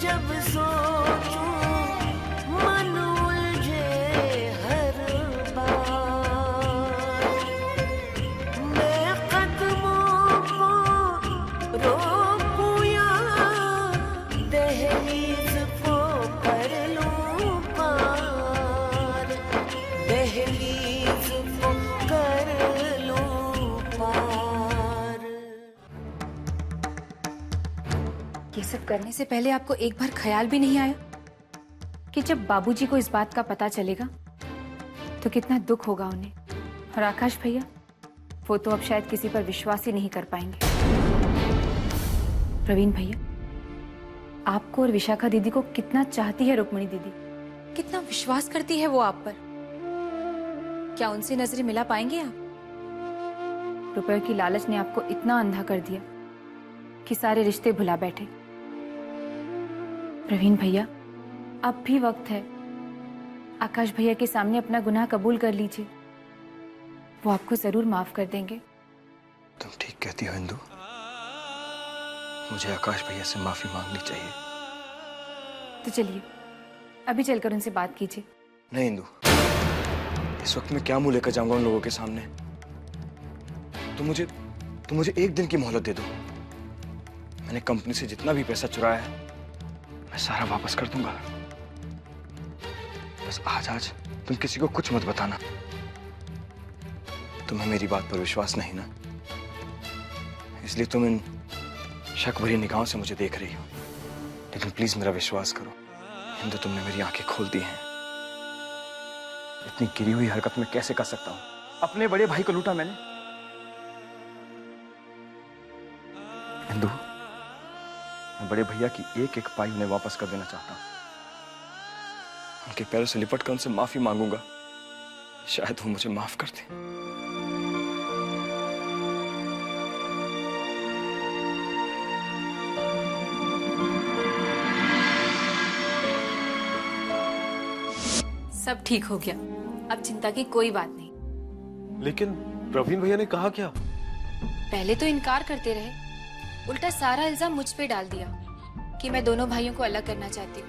जब सोचूं मन उलझे हर बार, मैं कदमों को रोकूं या दहलीज को कर लूं पार, दहलीज को कर लूं पार। ये सब करने से पहले आपको एक बार ख्याल भी नहीं आया कि जब बाबूजी को इस बात का पता चलेगा तो कितना दुख होगा उन्हें। और आकाश भैया, वो तो अब शायद किसी पर विश्वास ही नहीं कर पाएंगे। प्रवीण भैया, आपको और विशाखा दीदी को कितना चाहती है रुक्मणी दीदी, कितना विश्वास करती है वो आप पर। क्या उनसे नजरें मिला पाएंगे आप? रुपए की लालच ने आपको इतना अंधा कर दिया कि सारे रिश्ते भुला बैठे। प्रवीण भैया, अब भी वक्त है। आकाश भैया के सामने अपना गुनाह कबूल कर लीजिए, वो आपको जरूर माफ कर देंगे। तुम ठीक कहती हो इंदु, मुझे आकाश भैया से माफी मांगनी चाहिए। तो चलिए अभी चलकर उनसे बात कीजिए। नहीं इंदु, इस वक्त मैं क्या मुंह लेकर जाऊंगा उन लोगों के सामने। तुम मुझे एक दिन की मोहलत दे दो। मैंने कंपनी से जितना भी पैसा चुराया है मैं सारा वापस कर दूंगा। बस आज तुम किसी को कुछ मत बताना। तुम्हें मेरी बात पर विश्वास नहीं ना, इसलिए तुम इन शक भरी निगाहों से मुझे देख रही हो। लेकिन प्लीज मेरा विश्वास करो इंदु, तुमने मेरी आंखें खोल दी हैं। इतनी गिरी हुई हरकत मैं कैसे कर सकता हूं? अपने बड़े भाई को लूटा मैंने। इंदु, मैं बड़े भैया की एक एक पाई उन्हें वापस कर देना चाहता हूं। उनके पैरों से लिपट कर उनसे माफी मांगूंगा, शायद वो मुझे माफ कर दे। सब ठीक हो गया, अब चिंता की कोई बात नहीं। लेकिन प्रवीण भैया ने कहा क्या? पहले तो इनकार करते रहे, उल्टा सारा इल्जाम मुझ पे डाल दिया कि मैं दोनों भाइयों को अलग करना चाहती हूँ।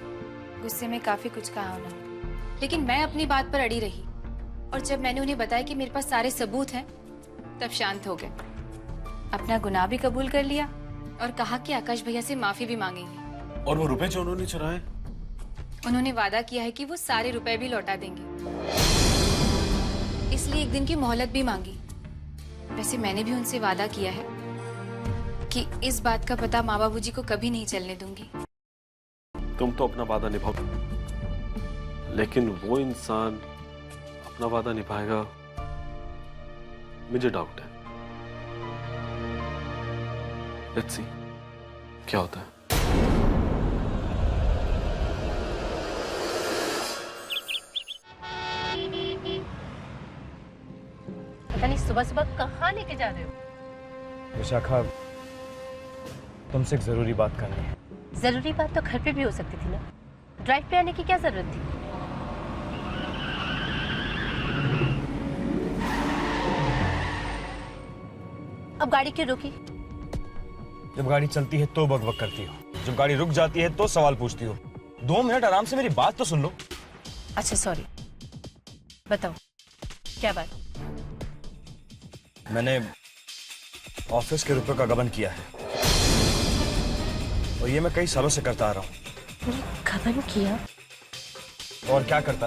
गुस्से में काफी कुछ कहा उन्होंने, लेकिन मैं अपनी बात पर अड़ी रही। और जब मैंने उन्हें बताया कि मेरे पास सारे सबूत हैं, तब शांत हो गए। अपना गुनाह भी कबूल कर लिया और कहा कि आकाश भैया से माफी भी मांगेंगे। और वो रुपए जो उन्होंने चुराए? उन्होंने वादा किया है कि वो सारे रुपए भी लौटा देंगे, इसलिए एक दिन की मोहलत भी मांगी। वैसे मैंने भी उनसे वादा किया है कि इस बात का पता माँ बाबूजी को कभी नहीं चलने दूंगी। तुम तो अपना वादा निभाओ, लेकिन वो इंसान अपना वादा निभाएगा, मुझे डाउट है। लेट्स सी क्या होता है। पता नहीं सुबह सुबह कहाँ लेके जा रहे हो? विशाखा, तुमसे एक जरूरी बात करनी है। जरूरी बात तो घर पे भी हो सकती थी ना, ड्राइव पे आने की क्या जरूरत थी? अब गाड़ी क्यों रोकी? जब गाड़ी चलती है तो बकबक करती हो, जब गाड़ी रुक जाती है तो सवाल पूछती हो। 2 मिनट आराम से मेरी बात तो सुन लो। अच्छा सॉरी, बताओ क्या बात? मैंने ऑफिस के रुपए का गबन किया है और ये मैं कई सालों से करता आ रहा हूँ। गबन किया? और क्या करता,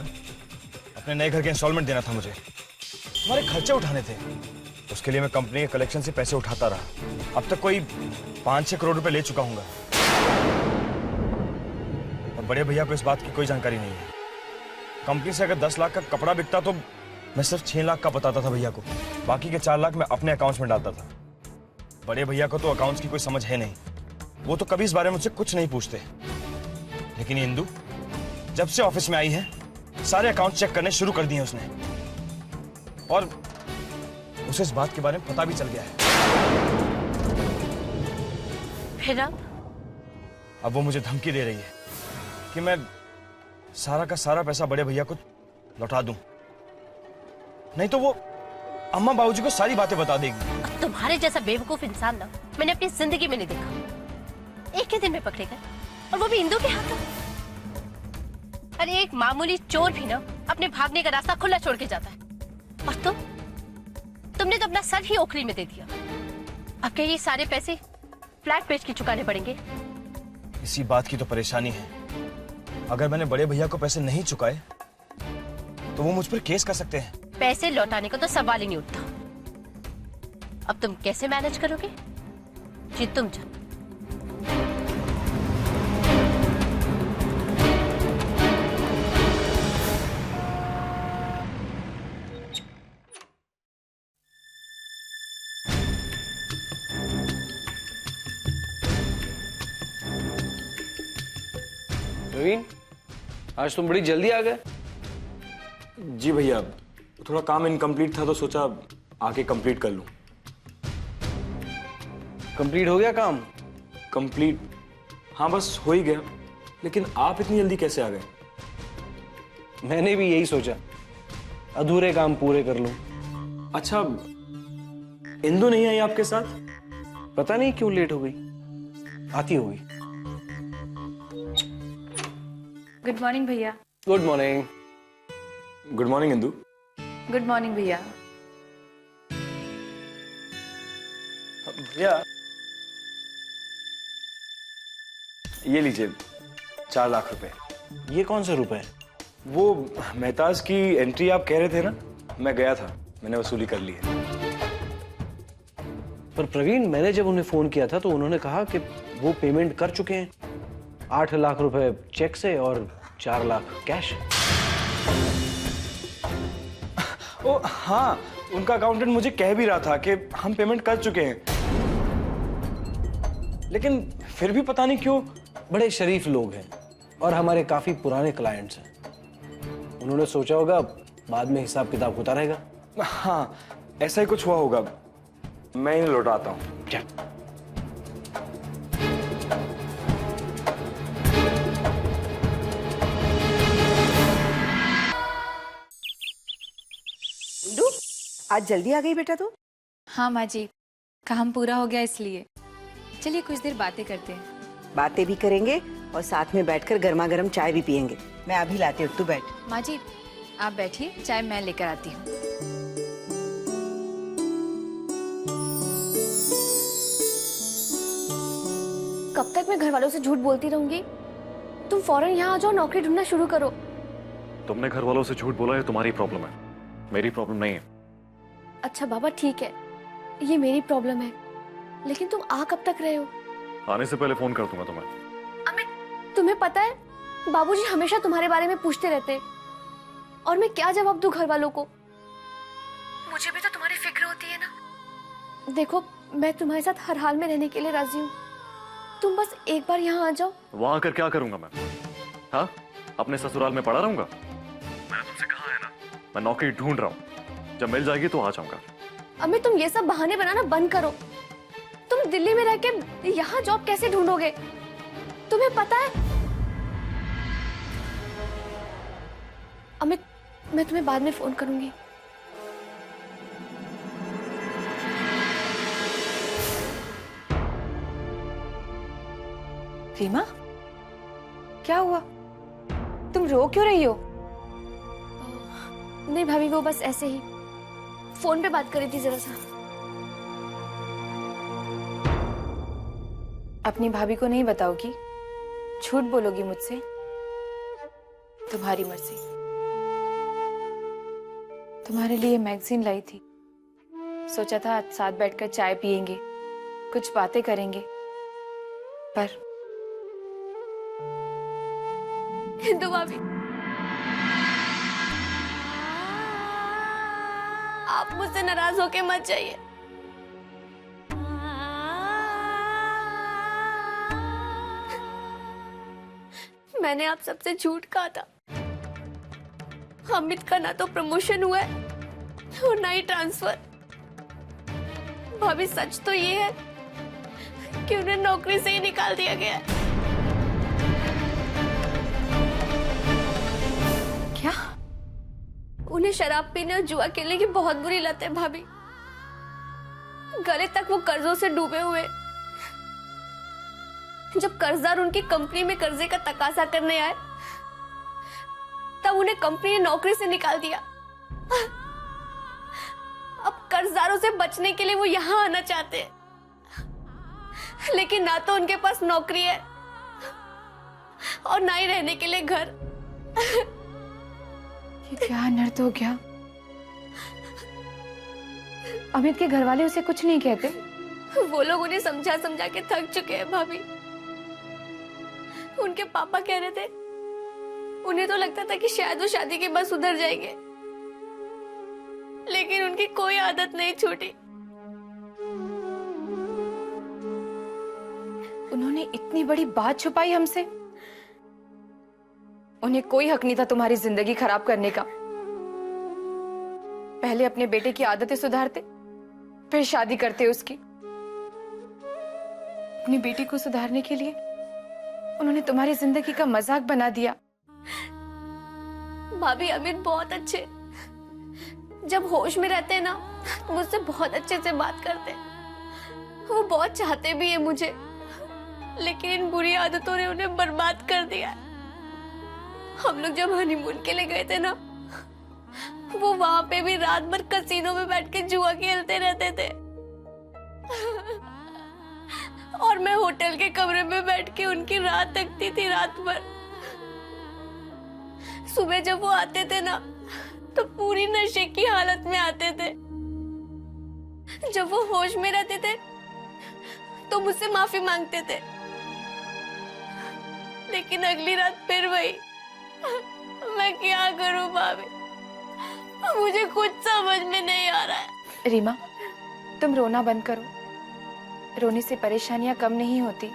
अपने नए घर के इंस्टॉलमेंट देना था मुझे, हमारे खर्चे उठाने थे। उसके लिए मैं कंपनी के कलेक्शन से पैसे उठाता रहा। अब तक कोई 5-6 करोड़ रुपए ले चुका हूँ और बड़े भैया को इस बात की कोई जानकारी नहीं है। कंपनी से अगर 10 लाख का कपड़ा बिकता तो मैं सिर्फ 6 लाख का बताता था भैया को, बाकी के 4 लाख मैं अपने अकाउंट्स में डालता था। बड़े भैया को तो अकाउंट्स की कोई समझ है नहीं, वो तो कभी इस बारे में मुझसे कुछ नहीं पूछते। लेकिन इंदु जब से ऑफिस में आई है सारे अकाउंट चेक करने शुरू कर दिए उसने, और उसे इस बात के बारे में पता भी चल गया है। फिर अब वो मुझे धमकी दे रही है कि मैं सारा का सारा पैसा बड़े भैया को लौटा दूं, नहीं तो वो अम्मा बाबूजी को सारी बातें बता देगी। अब तुम्हारे जैसा बेवकूफ इंसान ना मैंने अपनी जिंदगी में नहीं देखा। एक ही दिन में पकड़े गए। और वो भी इंदु के हाथों। अरे एक मामूली चोर भी ना अपने भागने का रास्ता खुला छोड़ के जाता है, और तुमने तो अपना सर ही ओखली में दे दिया। अब क्या ये सारे पैसे फ्लैट बेच के चुकाने पड़ेंगे? इसी बात की तो परेशानी है। अगर मैंने बड़े भैया को पैसे नहीं चुकाए तो वो मुझ पर केस कर सकते हैं। पैसे लौटाने का तो सवाल ही नहीं उठता। अब तुम कैसे मैनेज करोगे? जी तुम जाओ। प्रवीण, आज तुम बड़ी जल्दी आ गए। जी भैया, थोड़ा काम इनकम्प्लीट था तो सोचा आके कंप्लीट कर लूं। कंप्लीट हो गया काम? कंप्लीट? हाँ बस हो ही गया। लेकिन आप इतनी जल्दी कैसे आ गए? मैंने भी यही सोचा, अधूरे काम पूरे कर लूं। अच्छा, इंदु नहीं आई आपके साथ? पता नहीं क्यों लेट हो गई, आती होगी। गुड मॉर्निंग भैया। Good morning. Good morning Indu. Good morning भैया। भैया ये लीजिए 4 लाख रुपए। ये कौन से रुपए? वो मेहताज की एंट्री आप कह रहे थे ना, मैं गया था, मैंने वसूली कर ली है। पर प्रवीण, मैंने जब उन्हें फोन किया था तो उन्होंने कहा कि वो पेमेंट कर चुके हैं, 8 लाख रुपए चेक से और 4 लाख कैश। ओ हाँ, उनका अकाउंटेंट मुझे कह भी रहा था कि हम पेमेंट कर चुके हैं, लेकिन फिर भी पता नहीं क्यों। बड़े शरीफ लोग हैं और हमारे काफी पुराने क्लाइंट्स हैं। उन्होंने सोचा होगा बाद में हिसाब किताब होता रहेगा। हाँ, ऐसा ही कुछ हुआ होगा। मैं इन्हें लौटाता हूँ। क्या? इंदु, आज जल्दी आ गई बेटा तू? हाँ माँ जी, काम पूरा हो गया इसलिए। चलिए कुछ देर बातें करते हैं। बातें भी करेंगे और साथ में बैठकर गर्मा गर्म चाय भी पियेंगे। मैं अभी लाती हूँ, तू बैठ। माँ जी आप बैठिए, चाय मैं लेकर आती हूँ। कब तक मैं घर वालों से झूठ बोलती रहूंगी? तुम फौरन यहाँ आ जाओ, नौकरी ढूंढना शुरू करो। तुमने घर वालों से झूठ बोला है, तुम्हारी प्रॉब्लम है, मेरी प्रॉब्लम नहीं है। अच्छा बाबा ठीक है, ये मेरी प्रॉब्लम है, लेकिन तुम आ कब तक रहे हो? आने से पहले फोन कर दूंगा तुम्हें। अमित, तुम्हें पता है बाबूजी हमेशा तुम्हारे बारे में पूछते रहते हैं, और मैं क्या जवाब दूं घर वालों को? मुझे भी तो तुम्हारी फिक्र होती है ना। देखो मैं तुम्हारे साथ हर हाल में रहने के लिए राजी हूँ, तुम बस एक बार यहाँ आ जाओ। वहां आकर क्या करूंगा मैं? हाँ, अपने ससुराल में पड़ा रहूंगा? मैंने तुमसे कहा है ना, मैं नौकरी ढूंढ रहा हूँ, जब मिल जाएगी तो आ जाऊंगा। अमित तुम ये सब बहाने बनाना बंद करो। तुम दिल्ली में रह के यहाँ जॉब कैसे ढूंढोगे? तुम्हें पता है अमित, मैं तुम्हें बाद में फोन करूंगी। रीमा, क्या हुआ? तुम रो क्यों रही हो? नहीं भाभी, वो बस ऐसे ही फोन पे बात करी थी जरा सा। अपनी भाभी को नहीं बताओगी? झूठ बोलोगी मुझसे? तुम्हारी मर्जी। तुम्हारे लिए मैगजीन लाई थी, सोचा था आज साथ बैठकर चाय पियेंगे, कुछ बातें करेंगे, पर हिंदू भाभी, आप मुझसे नाराज होके मत जाइए। मैंने आप सबसे झूठ कहा था। अमित का ना तो प्रमोशन हुआ है और ना ही ट्रांसफर। भाभी सच तो ये है कि उन्हें नौकरी से ही निकाल दिया गया है। क्या? उन्हें शराब पीने और जुआ खेलने की बहुत बुरी लत है भाभी। गले तक वो कर्जों से डूबे हुए। जब कर्जदार उनकी कंपनी में कर्जे का तकाजा करने आए तब उन्हें कंपनी ने नौकरी से निकाल दिया। अब कर्जदारों से बचने के लिए वो यहाँ आना चाहते हैं, लेकिन ना तो उनके पास नौकरी है और ना ही रहने के लिए घर। ये क्या अनर्थ हो गया? अमित के घर वाले उसे कुछ नहीं कहते? वो लोग उन्हें समझा समझा के थक चुके हैं भाभी। उनके पापा कह रहे थे, उन्हें तो लगता था कि शायद वो शादी के बाद सुधर जाएंगे, लेकिन उनकी कोई आदत नहीं छूटी। उन्होंने इतनी बड़ी बात छुपाई हमसे। उन्हें कोई हक नहीं था तुम्हारी जिंदगी खराब करने का। पहले अपने बेटे की आदतें सुधारते, फिर शादी करते उसकी। अपनी बेटी को सुधारने के लिए उन्होंने तुम्हारी जिंदगी का मजाक बना दिया। भाभी अमित बहुत अच्छे, जब होश में रहते हैं ना मुझसे बहुत अच्छे से बात करते हैं। वो बहुत चाहते भी है मुझे, लेकिन इन बुरी आदतों ने उन्हें बर्बाद कर दिया। हम लोग जब हनीमून के लिए गए थे ना, वो वहां पे भी रात भर कसीनो में बैठ के जुआ खेलते रहते थे और मैं होटल के कमरे में बैठ के उनकी राह तकती थी रात भर। सुबह जब वो आते थे ना तो पूरी नशे की हालत में आते थे। जब वो होश में रहते थे तो मुझसे माफी मांगते थे, लेकिन अगली रात फिर वही। मैं क्या करूं भाभी, मुझे कुछ समझ में नहीं आ रहा है। रीमा, तुम रोना बंद करो। रोने से परेशानियां कम नहीं होती।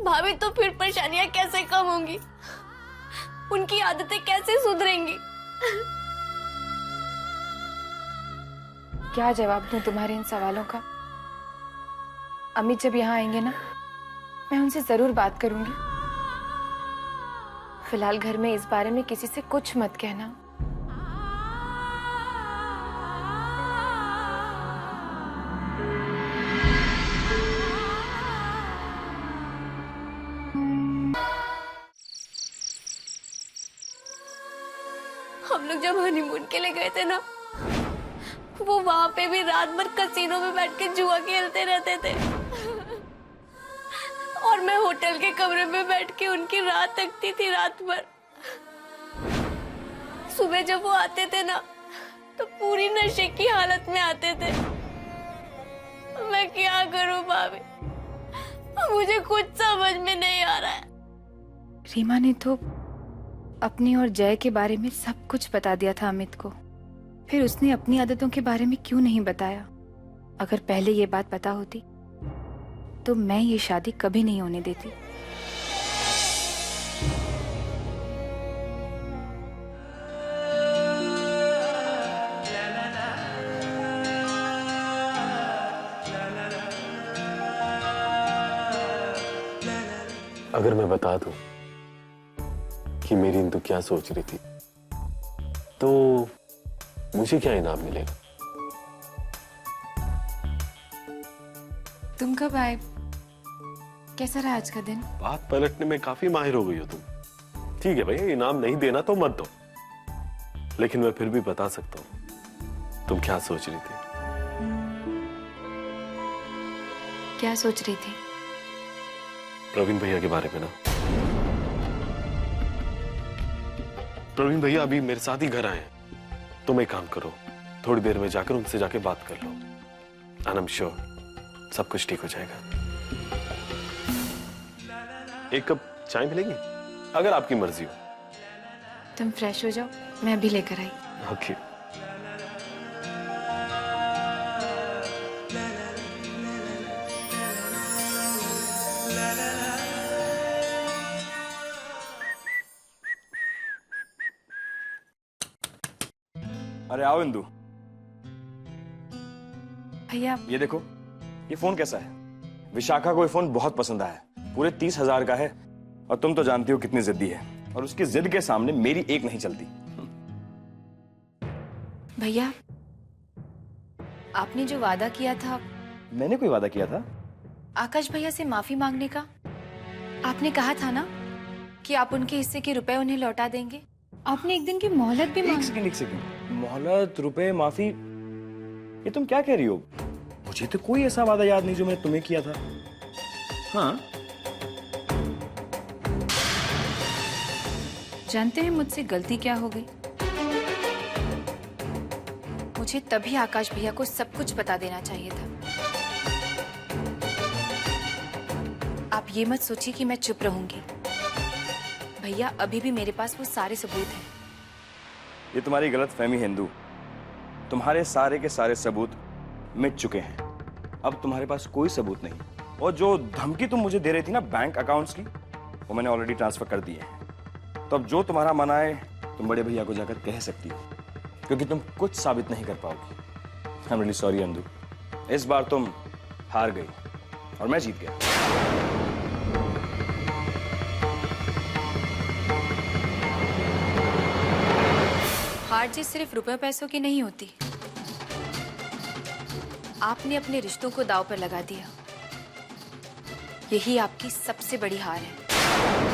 भाभी तो फिर परेशानियां कैसे कम होंगी? उनकी आदतें कैसे सुधरेंगी? क्या जवाब दूं तुम्हारे इन सवालों का? अमित जब यहाँ आएंगे ना, मैं उनसे जरूर बात करूंगी। फिलहाल घर में इस बारे में किसी से कुछ मत कहना। हम लोग जब हनीमून के लिए गए थे ना, वो वहां पे भी रात भर कसीनो में बैठ के जुआ खेलते रहते थे और मैं होटल के कमरे में बैठ के उनकी राह तकती थी रात भर। सुबह जब वो आते थे ना तो पूरी नशे की हालत में आते थे। मैं क्या करूं भाभी, मुझे कुछ समझ में नहीं आ रहा है। रीमा ने तो अपनी और जय के बारे में सब कुछ बता दिया था अमित को। फिर उसने अपनी आदतों के बारे में क्यों नहीं बताया? अगर पहले ये बात पता होती तो मैं ये शादी कभी नहीं होने देती। अगर मैं बता दूं कि मेरी इंदु क्या सोच रही थी, तो मुझे क्या इनाम मिलेगा? तुम कब आए? कैसा रहा आज का दिन? बात पलटने में काफी माहिर हो गई हो तुम। ठीक है भैया, इनाम नहीं देना तो मत दो, लेकिन मैं फिर भी बता सकता हूं तुम क्या सोच रही थी। क्या सोच रही थी? प्रवीण भैया के बारे में ना। प्रवीण भैया अभी मेरे साथ ही घर आए हैं। तुम एक काम करो, थोड़ी देर में जाकर उनसे जाके बात कर लो। एंड आई एम श्योर सब कुछ ठीक हो जाएगा। एक कप चाय मिलेगी? अगर आपकी मर्जी हो। तुम फ्रेश हो जाओ, मैं अभी लेकर आई। ओके। अरे आओ इंदु। भैया, ये देखो, ये फोन कैसा है? विशाखा को ये फोन बहुत पसंद आया है। पूरे 30,000 का है और तुम तो जानती हो कितनी जिद्दी है, और उसकी जिद के सामने मेरी एक नहीं चलती। भैया, आपने जो वादा किया था। मैंने कोई वादा किया था? आकाश भैया से माफी मांगने का? आपने कहा था ना कि आप उनके हिस्से के रुपए उन्हें लौटा देंगे। आपने एक दिन की मोहलत भी मांगी। एक सेकंड, मोहलत, रुपए, माफी, ये तुम क्या कह रही हो? मुझे तो कोई ऐसा वादा याद नहीं जो मैंने तुम्हें किया था। हाँ, जानते हैं मुझसे गलती क्या हो गई? मुझे तभी आकाश भैया को सब कुछ बता देना चाहिए था। आप ये मत सोचिए कि मैं चुप रहूंगी। भैया, अभी भी मेरे पास वो सारे सबूत हैं। ये तुम्हारी गलत फहमी हिंदू। तुम्हारे सारे के सारे सबूत मिट चुके हैं। अब तुम्हारे पास कोई सबूत नहीं। और जो धमकी तुम मुझे दे रही थी ना बैंक अकाउंट्स की, वो मैंने ऑलरेडी ट्रांसफर कर दी है। तो अब जो तुम्हारा मन आए तुम बड़े भैया को जाकर कह सकती हो, क्योंकि तुम कुछ साबित नहीं कर पाओगी। आई एम रियली सॉरी अंदू, इस बार तुम हार गई और मैं जीत गया। हार जीत सिर्फ रुपए पैसों की नहीं होती। आपने अपने रिश्तों को दांव पर लगा दिया। यही आपकी सबसे बड़ी हार है।